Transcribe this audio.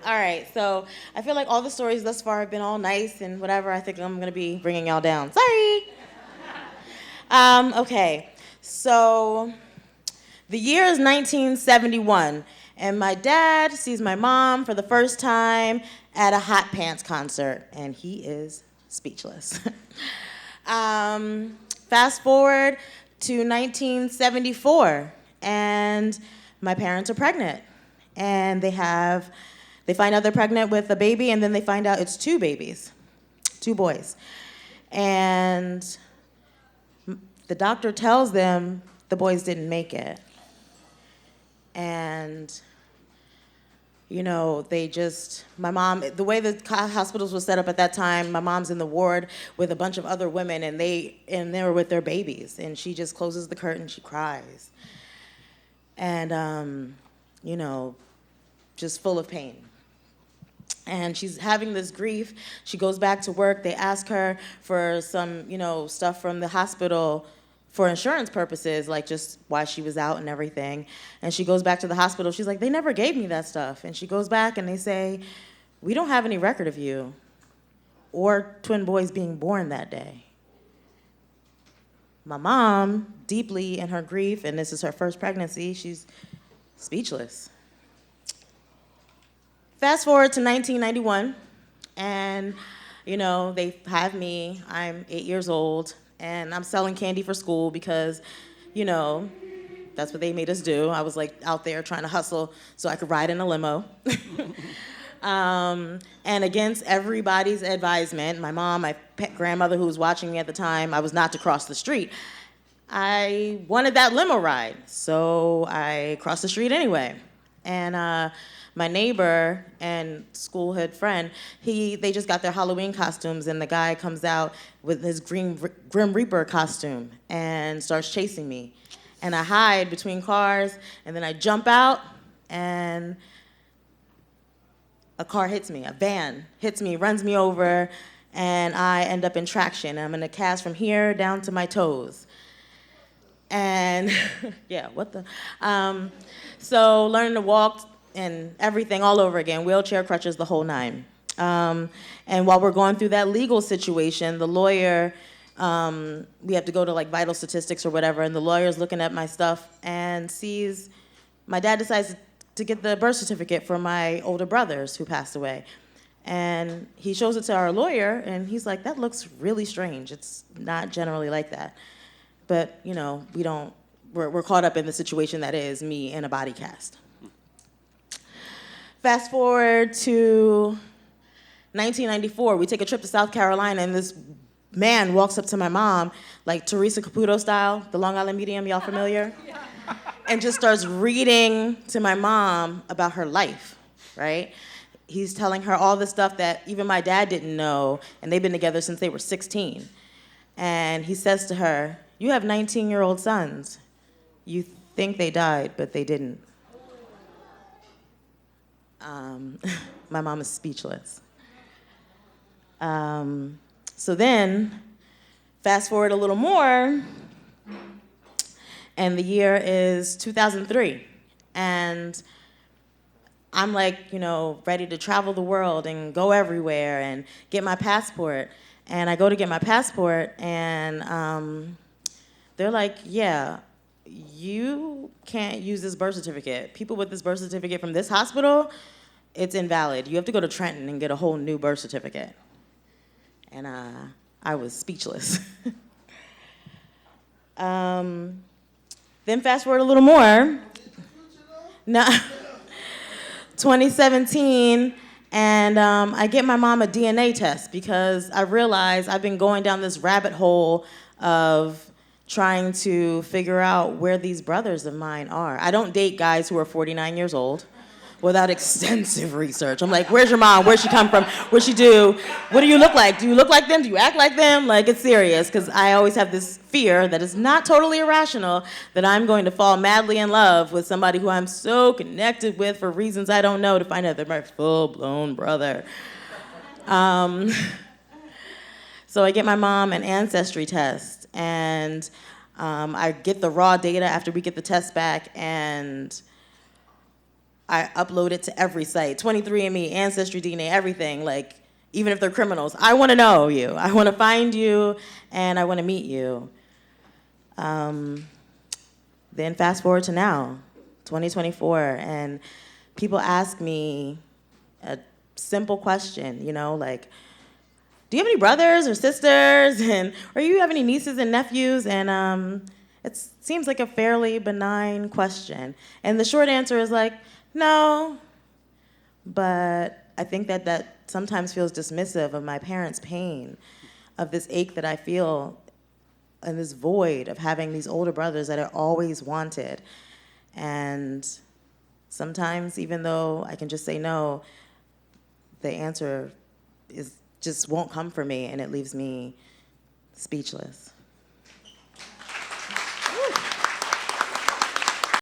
All right, so I feel like all the stories thus far have been all nice and whatever. I think I'm going to be bringing y'all down. Sorry. Okay, so the year is 1971, and my dad sees my mom for the first time at a Hot Pants concert, and he is speechless. Fast forward to 1974, and my parents are pregnant, and they find out they're pregnant with a baby, and then they find out it's two babies, two boys. And the doctor tells them the boys didn't make it. And, you know, my mom, the way the hospitals were set up at that time, my mom's in the ward with a bunch of other women, and they were with their babies. And she just closes the curtain, she cries. And, you know, just full of pain. And she's having this grief. She goes back to work. They ask her for some, you know, stuff from the hospital for insurance purposes, like just why she was out and everything. And she goes back to the hospital. She's like, they never gave me that stuff. And she goes back and they say, we don't have any record of you or twin boys being born that day. My mom, deeply in her grief, and this is her first pregnancy, she's speechless. Fast forward to 1991, and, you know, they have me. I'm 8 years old, and I'm selling candy for school because, you know, that's what they made us do. I was, like, out there trying to hustle so I could ride in a limo. And against everybody's advisement, my mom, my grandmother who was watching me at the time, I was not to cross the street. I wanted that limo ride, so I crossed the street anyway. And my neighbor and school head friend, they just got their Halloween costumes, and the guy comes out with his Grim Reaper costume and starts chasing me. And I hide between cars, and then I jump out, and a car hits me, a van hits me, runs me over, and I end up in traction. I'm in a cast from here down to my toes. And yeah, what the? So learning to walk and everything all over again, wheelchair, crutches, the whole nine. And while we're going through that legal situation, the lawyer, we have to go to like vital statistics or whatever, and the lawyer's looking at my stuff and sees my dad decides to get the birth certificate for my older brothers who passed away. And he shows it to our lawyer, and he's like, that looks really strange. It's not generally like that. But, you know, we're caught up in the situation that is me in a body cast. Fast forward to 1994, we take a trip to South Carolina, and this man walks up to my mom, like Teresa Caputo style, the Long Island Medium, y'all familiar? Yeah. And just starts reading to my mom about her life, right? He's telling her all the stuff that even my dad didn't know, and they've been together since they were 16. And he says to her, you have 19-year-old sons. You think they died, but they didn't. My mom is speechless. So then, fast forward a little more, and the year is 2003. And I'm like, you know, ready to travel the world and go everywhere and get my passport. And I go to get my passport, and they're like, yeah, you can't use this birth certificate. People with this birth certificate from this hospital, it's invalid. You have to go to Trenton and get a whole new birth certificate. And I was speechless. Then fast forward a little more. No, 2017, and I get my mom a DNA test because I realize I've been going down this rabbit hole of trying to figure out where these brothers of mine are. I don't date guys who are 49 years old without extensive research. I'm like, where's your mom? Where'd she come from? What'd she do? What do you look like? Do you look like them? Do you act like them? Like, it's serious, because I always have this fear that is not totally irrational that I'm going to fall madly in love with somebody who I'm so connected with for reasons I don't know to find out they're my full-blown brother. So I get my mom an ancestry test, and I get the raw data after we get the test back, and I upload it to every site, 23andMe, Ancestry, DNA, everything, like, even if they're criminals. I want to know you. I want to find you, and I want to meet you. Then fast forward to now, 2024, and people ask me a simple question, you know, like, do you have any brothers or sisters? And, or you have any nieces and nephews? And it seems like a fairly benign question. And the short answer is like, no. But I think that that sometimes feels dismissive of my parents' pain, of this ache that I feel, and this void of having these older brothers that I always wanted. And sometimes, even though I can just say no, the answer is just won't come for me, and it leaves me speechless.